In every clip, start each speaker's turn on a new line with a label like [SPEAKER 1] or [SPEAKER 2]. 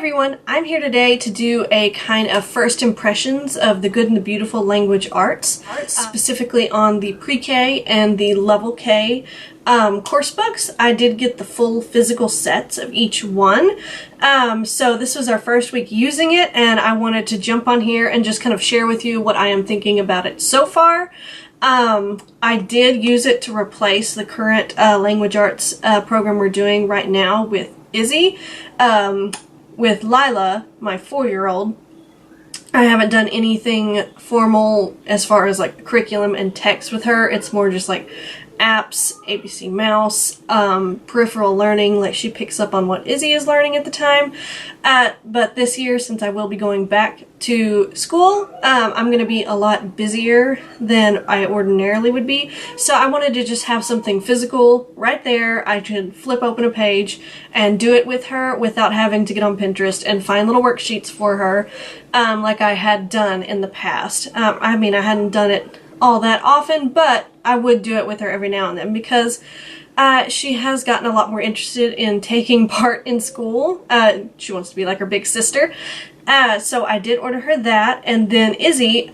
[SPEAKER 1] everyone, I'm here today to do a kind of first impressions of the Good and the Beautiful Language Arts, specifically on the pre-K and the level K course books. I did get the full physical sets of each one, so this was our first week using it, and I wanted to jump on here and just kind of share with you what I am thinking about it so far. I did use it to replace the current language arts program we're doing right now with Izzy. With Lila, my 4-year-old, I haven't done anything formal as far as like curriculum and text with her. It's more just like apps, ABC Mouse, peripheral learning, like she picks up on what Izzy is learning at the time. But this year, since I will be going back to school, I'm going to be a lot busier than I ordinarily would be. So I wanted to just have something physical right there. I could flip open a page and do it with her without having to get on Pinterest and find little worksheets for her, like I had done in the past. I mean, I hadn't done it all that often, but I would do it with her every now and then because she has gotten a lot more interested in taking part in school. She wants to be like her big sister. So I did order her that. And then Izzy,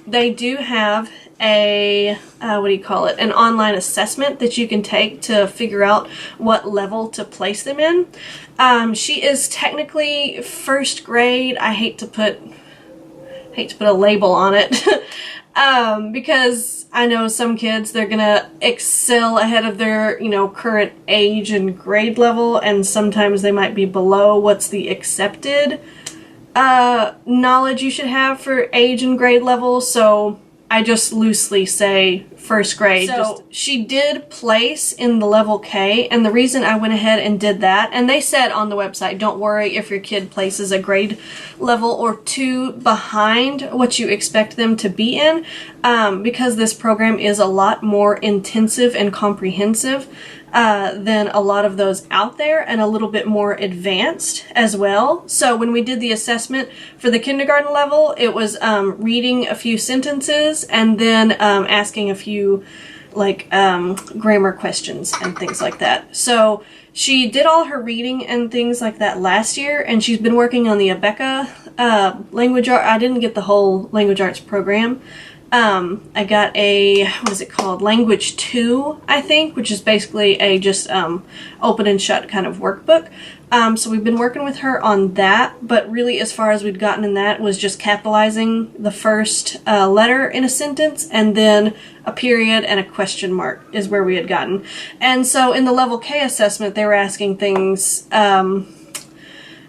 [SPEAKER 1] they do have a, what do you call it, an online assessment that you can take to figure out what level to place them in. She is technically first grade. I hate to put a label on it. Because I know some kids, they're gonna excel ahead of their, current age and grade level, and sometimes they might be below what's the accepted knowledge you should have for age and grade level, so I just loosely say first grade. So she did place in the level K, and the reason I went ahead and did that, and they said on the website, don't worry if your kid places a grade level or two behind what you expect them to be in, because this program is a lot more intensive and comprehensive than a lot of those out there, and a little bit more advanced as well. So when we did the assessment for the kindergarten level, it was reading a few sentences and then asking a few grammar questions and things like that. So she did all her reading and things like that last year, and she's been working on the Abeka language art. I didn't get the whole language arts program. I got a, what is it called? Language 2, I think, which is basically a just open and shut kind of workbook. So we've been working with her on that, but really as far as we'd gotten in that was just capitalizing the first letter in a sentence, and then a period and a question mark is where we had gotten. And so in the level K assessment, they were asking things, oh,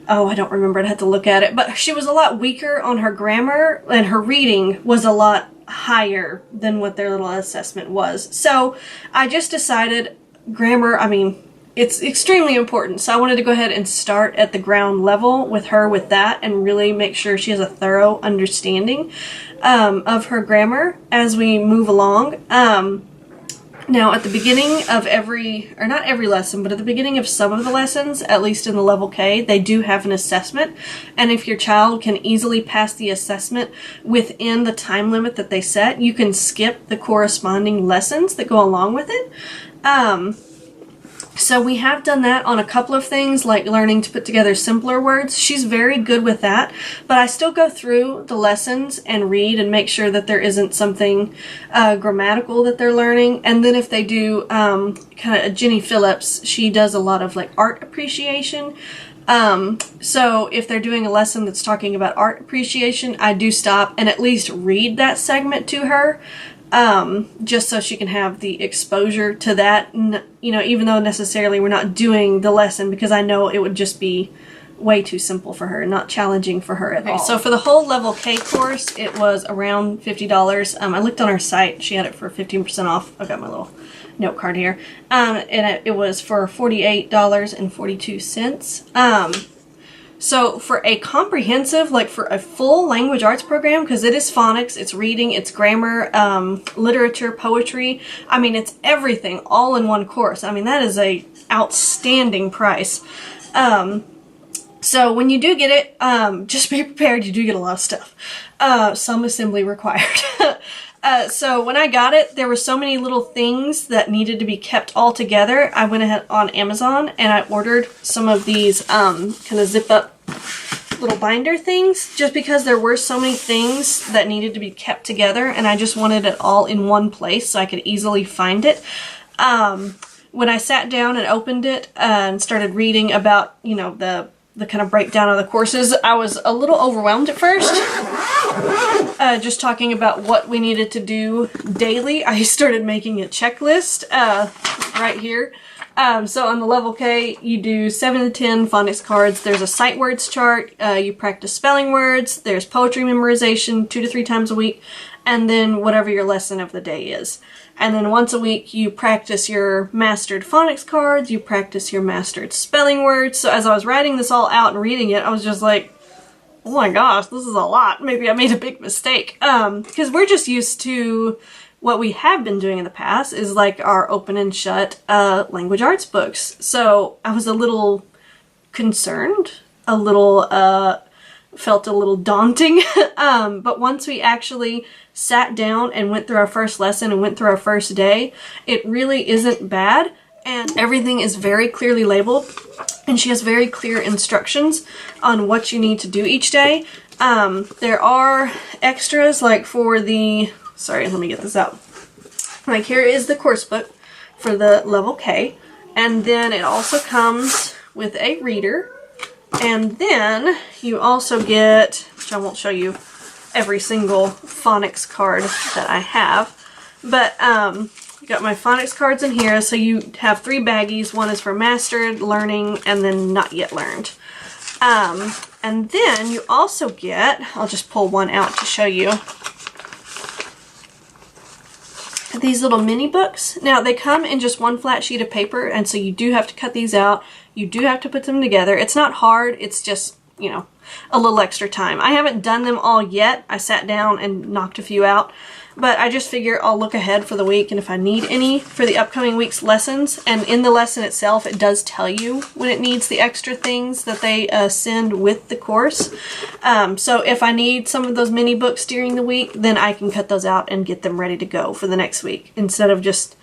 [SPEAKER 1] I don't remember, I'd have to look at it, but she was a lot weaker on her grammar, and her reading was a lot higher than what their little assessment was. So I just decided grammar, I mean, it's extremely important. So I wanted to go ahead and start at the ground level with her with that and really make sure she has a thorough understanding of her grammar as we move along. Now, at the beginning of not every lesson, but at the beginning of some of the lessons, at least in the level K, they do have an assessment. And if your child can easily pass the assessment within the time limit that they set, you can skip the corresponding lessons that go along with it. So we have done that on a couple of things, like learning to put together simpler words. She's very good with that, but I still go through the lessons and read and make sure that there isn't something grammatical that they're learning. And then if they do kind of Jenny Phillips, she does a lot of like art appreciation. So if they're doing a lesson that's talking about art appreciation, I do stop and at least read that segment to her. Just so she can have the exposure to that, even though necessarily we're not doing the lesson, because I know it would just be way too simple for her, not challenging for her at all. So for the whole level K course, it was around $50. I looked on her site, she had it for 15% off. I've got my little note card here. And it was for $48.42. So for a comprehensive, for a full language arts program, because it is phonics, it's reading, it's grammar, literature, poetry, I mean, it's everything all in one course. I mean, that is a outstanding price. So when you do get it, just be prepared, you do get a lot of stuff. Some assembly required. So when I got it, there were so many little things that needed to be kept all together. I went ahead on Amazon and I ordered some of these kind of zip up little binder things just because there were so many things that needed to be kept together and I just wanted it all in one place so I could easily find it. When I sat down and opened it and started reading about, you know, the kind of breakdown of the courses, I was a little overwhelmed at first. Just talking about what we needed to do daily, I started making a checklist right here. So on the level K, you do 7 to 10 phonics cards. There's a sight words chart. You practice spelling words. There's poetry memorization 2 to 3 times a week. And then whatever your lesson of the day is. And then once a week, you practice your mastered phonics cards. You practice your mastered spelling words. So as I was writing this all out and reading it, I was just like, oh my gosh, this is a lot. Maybe I made a big mistake. Because we're just used to what we have been doing in the past is like our open and shut language arts books. So I was a little concerned, a little, felt a little daunting. But once we actually sat down and went through our first lesson and went through our first day, it really isn't bad. And everything is very clearly labeled. And she has very clear instructions on what you need to do each day. There are extras like for the... Sorry, let me get this out. Like here is the course book for the level K. And then it also comes with a reader. And then you also get, which I won't show you every single phonics card that I have. But I got my phonics cards in here. So you have 3 baggies. One is for mastered, learning, and then not yet learned. And then you also get, I'll just pull one out to show you, these little mini books. Now they come in just one flat sheet of paper, and so you do have to cut these out. You do have to put them together. It's not hard, it's just, you know, a little extra time. I haven't done them all yet. I sat down and knocked a few out, but I just figure I'll look ahead for the week and if I need any for the upcoming week's lessons. And in the lesson itself, it does tell you when it needs the extra things that they send with the course. So if I need some of those mini books during the week, then I can cut those out and get them ready to go for the next week instead of just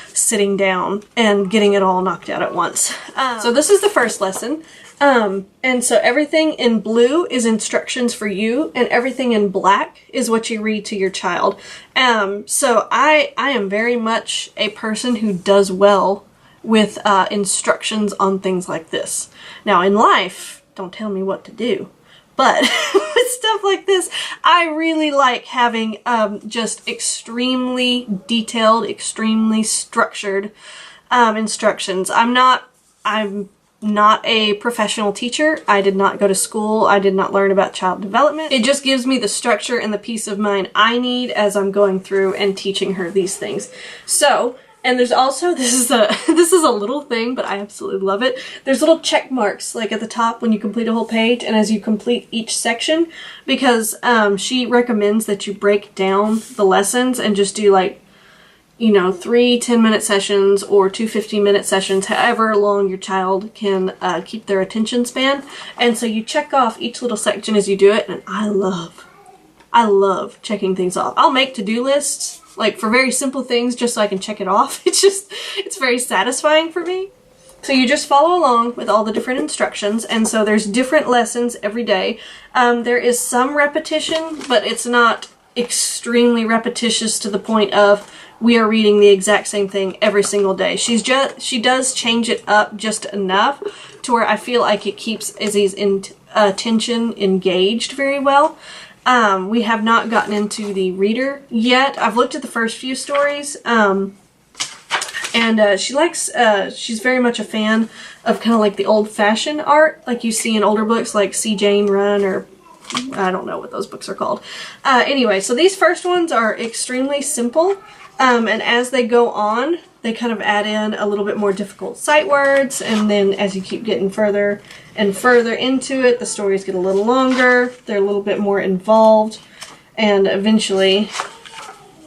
[SPEAKER 1] sitting down and getting it all knocked out at once. So this is the first lesson. And so everything in blue is instructions for you, and everything in black is what you read to your child. So I am very much a person who does well with instructions on things like this. Now in life, don't tell me what to do. But with stuff like this, I really like having just extremely detailed, extremely structured instructions. I'm not a professional teacher. I did not go to school. I did not learn about child development. It just gives me the structure and the peace of mind I need as I'm going through and teaching her these things. So, and there's also, this is a little thing, but I absolutely love it. There's little check marks like at the top when you complete a whole page and as you complete each section, because she recommends that you break down the lessons and just do like, you know, 3 10-minute sessions or 2 15-minute sessions, however long your child can keep their attention span. And so you check off each little section as you do it, and I love checking things off. I'll make to-do lists, like for very simple things, just so I can check it off. It's very satisfying for me. So you just follow along with all the different instructions, and so there's different lessons every day. There is some repetition, but it's not extremely repetitious to the point of we are reading the exact same thing every single day. She does change it up just enough to where I feel like it keeps Izzy's attention engaged very well. We have not gotten into the reader yet. I've looked at the first few stories, and she likes, she's very much a fan of kind of like the old-fashioned art, like you see in older books like See Jane Run, or I don't know what those books are called. Anyway, so these first ones are extremely simple. And as they go on, they kind of add in a little bit more difficult sight words, and then as you keep getting further and further into it, the stories get a little longer, they're a little bit more involved, and eventually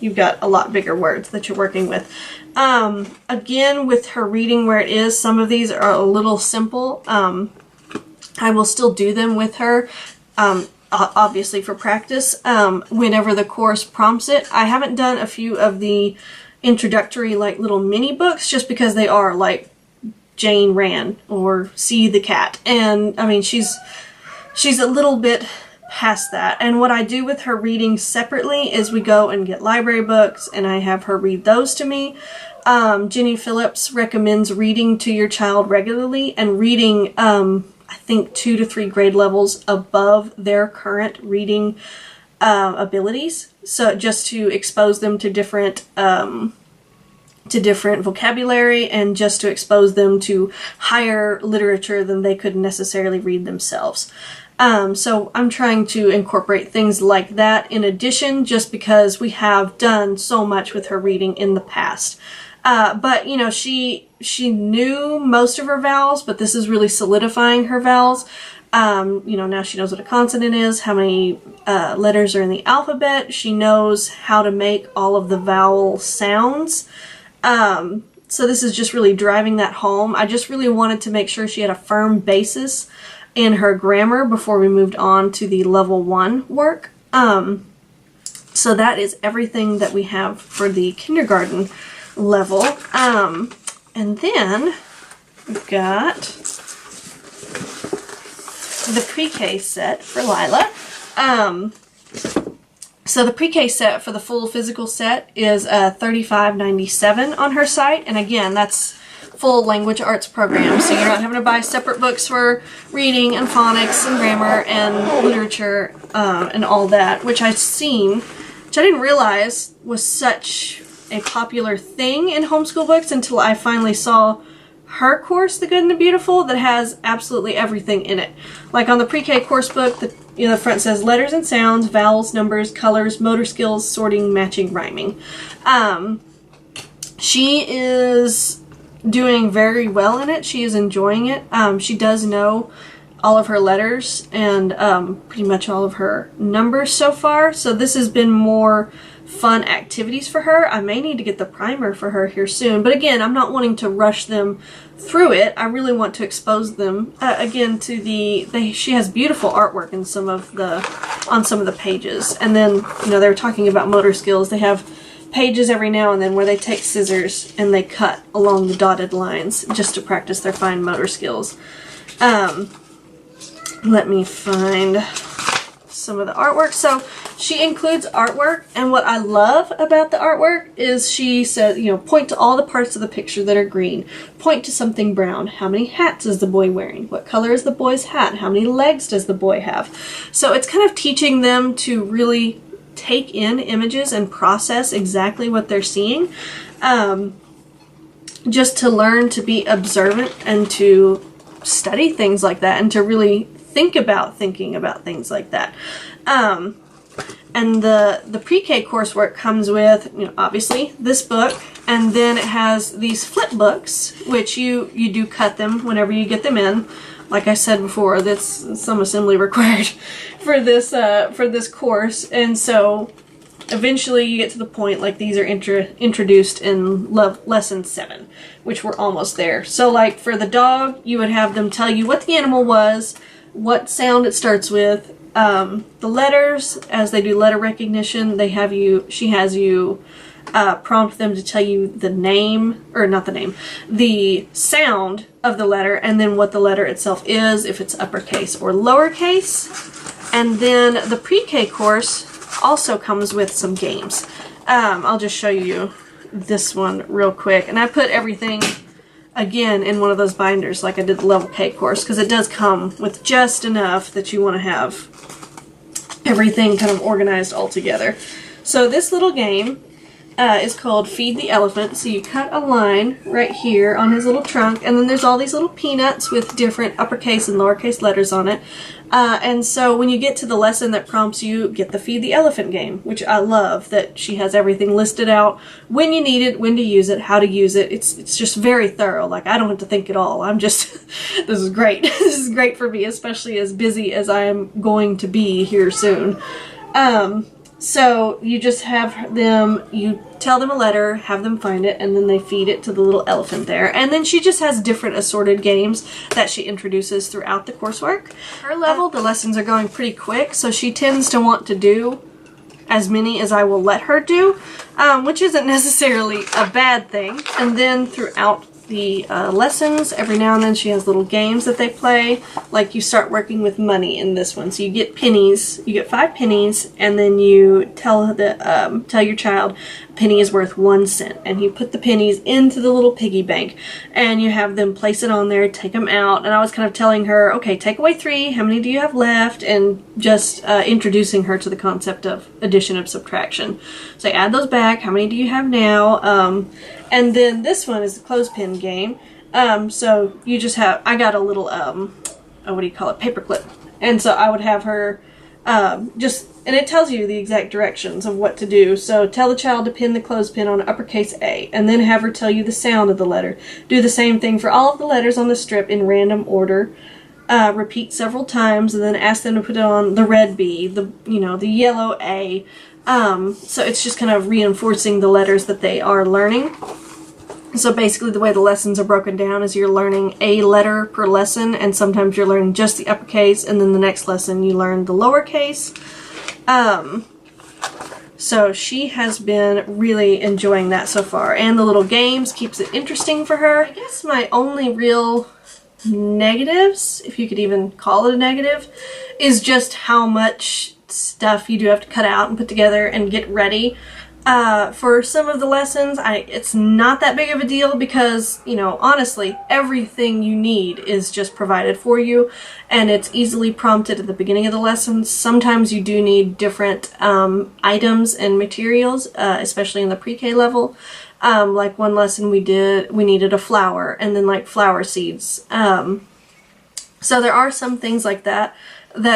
[SPEAKER 1] you've got a lot bigger words that you're working with. Again, with her reading where it is, some of these are a little simple. I will still do them with her. Obviously for practice, whenever the course prompts it. I haven't done a few of the introductory like little mini books just because they are like Jane Ran or See the Cat. And I mean, she's she's a little bit past that. And what I do with her reading separately is we go and get library books and I have her read those to me. Jenny Phillips recommends reading to your child regularly and reading, I think 2 to 3 grade levels above their current reading abilities. So just to expose them to different vocabulary and just to expose them to higher literature than they could necessarily read themselves. So I'm trying to incorporate things like that in addition, just because we have done so much with her reading in the past. But you know, she knew most of her vowels, but this is really solidifying her vowels. You know, now she knows what a consonant is, how many letters are in the alphabet. She knows how to make all of the vowel sounds. So this is just really driving that home. I just really wanted to make sure she had a firm basis in her grammar before we moved on to the level 1 work. So that is everything that we have for the kindergarten level. And then we've got the pre-K set for Lila. So the pre-K set for the full physical set is $35.97 on her site. And again, that's full language arts program, so you're not having to buy separate books for reading and phonics and grammar and literature and all that, which I've seen, which I didn't realize was such a popular thing in homeschool books until I finally saw her course, The Good and the Beautiful, that has absolutely everything in it. Like on the pre-K course book, the front says letters and sounds, vowels, numbers, colors, motor skills, sorting, matching, rhyming. She is doing very well in it. She is enjoying it. She does know all of her letters and pretty much all of her numbers so far. So this has been more fun activities for her. I may need to get the primer for her here soon. But again, I'm not wanting to rush them through it. I really want to expose them again to she has beautiful artwork in on some of the pages. And then, you know, they were talking about motor skills. They have pages every now and then where they take scissors and they cut along the dotted lines just to practice their fine motor skills. Let me find some of the artwork. So she includes artwork, and what I love about the artwork is she says, you know, point to all the parts of the picture that are green. Point to something brown. How many hats is the boy wearing? What color is the boy's hat? How many legs does the boy have? So it's kind of teaching them to really take in images and process exactly what they're seeing, just to learn to be observant and to study things like that and to really think about thinking about things like that. And the pre-K coursework comes with, you know, obviously this book, and then it has these flip books, which you do cut them whenever you get them in. Like I said before, that's some assembly required for this course, and so eventually you get to the point like these are introduced in lesson 7, which we're almost there. So like for the dog, you would have them tell you what the animal was, what sound it starts with, the letters. As they do letter recognition, she has you prompt them to tell you the name, or not the name, the sound of the letter, and then what the letter itself is, if it's uppercase or lowercase. And then the pre-K course also comes with some games. I'll just show you this one real quick. And I put everything, again, in one of those binders like I did the level K course, because it does come with just enough that you want to have everything kind of organized all together. So this little game is called Feed the Elephant. So you cut a line right here on his little trunk, and then there's all these little peanuts with different uppercase and lowercase letters on it. And so when you get to the lesson that prompts you, get the Feed the Elephant game, which I love that she has everything listed out, when you need it, when to use it, how to use it. It's just very thorough. Like, I don't have to think at all. I'm just, this is great. This is great for me, especially as busy as I am going to be here soon. So you just have them, you tell them a letter, have them find it, and then they feed it to the little elephant there. And then she just has different assorted games that she introduces throughout the coursework. Her level, the lessons are going pretty quick, so she tends to want to do as many as I will let her do, which isn't necessarily a bad thing. And then throughout the lessons. Every now and then she has little games that they play. Like you start working with money in this one. So you get pennies. You get 5 pennies, and then you tell your child a penny is worth 1 cent, and you put the pennies into the little piggy bank, and you have them place it on there, take them out. And I was kind of telling her, okay, take away 3. How many do you have left? And just introducing her to the concept of addition and subtraction. So I add those back. How many do you have now? And then this one is the clothespin game. So you just have, I got a little, what do you call it, paperclip. And so I would have her and it tells you the exact directions of what to do. So tell the child to pin the clothespin on uppercase A, and then have her tell you the sound of the letter. Do the same thing for all of the letters on the strip in random order. Repeat several times, and then ask them to put it on the red B, the yellow A. So it's just kind of reinforcing the letters that they are learning. So basically the way the lessons are broken down is you're learning a letter per lesson, and sometimes you're learning just the uppercase, and then the next lesson you learn the lowercase. So she has been really enjoying that so far, and the little games keeps it interesting for her. I guess my only real negatives, if you could even call it a negative, is just how much stuff you do have to cut out and put together and get ready. For some of the lessons, it's not that big of a deal because, honestly, everything you need is just provided for you, and it's easily prompted at the beginning of the lessons. Sometimes you do need different items and materials, especially in the pre-K level. Like one lesson we needed a flower, and then like flower seeds. So there are some things like that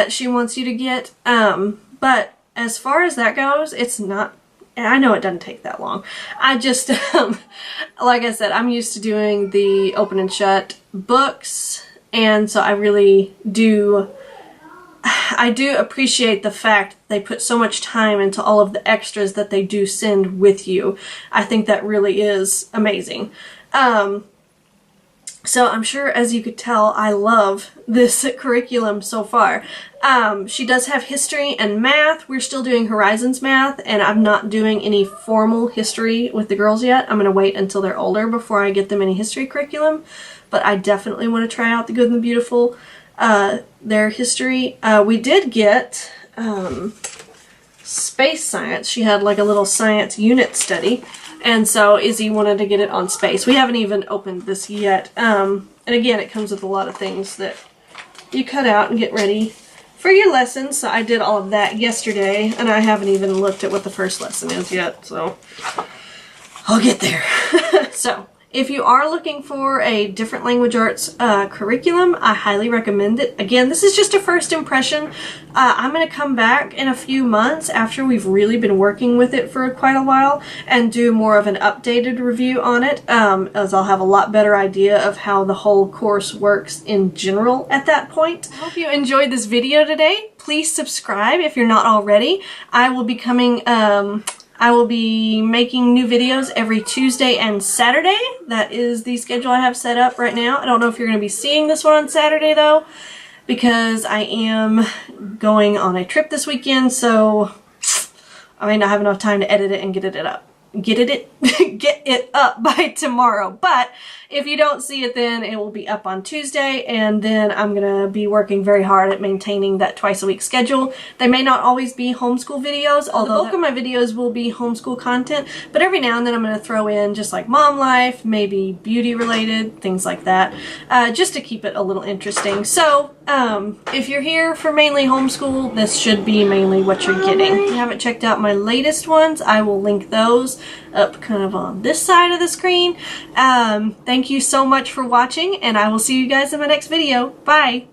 [SPEAKER 1] she wants you to get, but as far as that goes, it's not. And I know it doesn't take that long. I just, like I said, I'm used to doing the open and shut books, and so I really do, I do appreciate the fact they put so much time into all of the extras that they do send with you. I think that really is amazing. So I'm sure, as you could tell, I love this curriculum so far. She does have history and math. We're still doing Horizons math, and I'm not doing any formal history with the girls yet. I'm going to wait until they're older before I get them any history curriculum. But I definitely want to try out the Good and the Beautiful, their history. We did get space science. She had like a little science unit study. And so Izzy wanted to get it on space. We haven't even opened this yet. And again, it comes with a lot of things that you cut out and get ready for your lessons. So I did all of that yesterday, and I haven't even looked at what the first lesson is yet. So I'll get there. So if you are looking for a different language arts curriculum, I highly recommend it. Again, this is just a first impression. I'm going to come back in a few months after we've really been working with it for quite a while and do more of an updated review on it, as I'll have a lot better idea of how the whole course works in general at that point. I hope you enjoyed this video today. Please subscribe if you're not already. I will be making new videos every Tuesday and Saturday. That is the schedule I have set up right now. I don't know if you're going to be seeing this one on Saturday though, because I am going on a trip this weekend, so I may not have enough time to edit it and get it up by tomorrow. But if you don't see it then, it will be up on Tuesday, and then I'm going to be working very hard at maintaining that twice-a-week schedule. They may not always be homeschool videos, although the bulk of my videos will be homeschool content, but every now and then I'm going to throw in just like mom life, maybe beauty-related, things like that, just to keep it a little interesting. So, if you're here for mainly homeschool, this should be mainly what you're getting. If you haven't checked out my latest ones, I will link those up kind of on this side of the screen. Thank you so much for watching, and I will see you guys in my next video. Bye!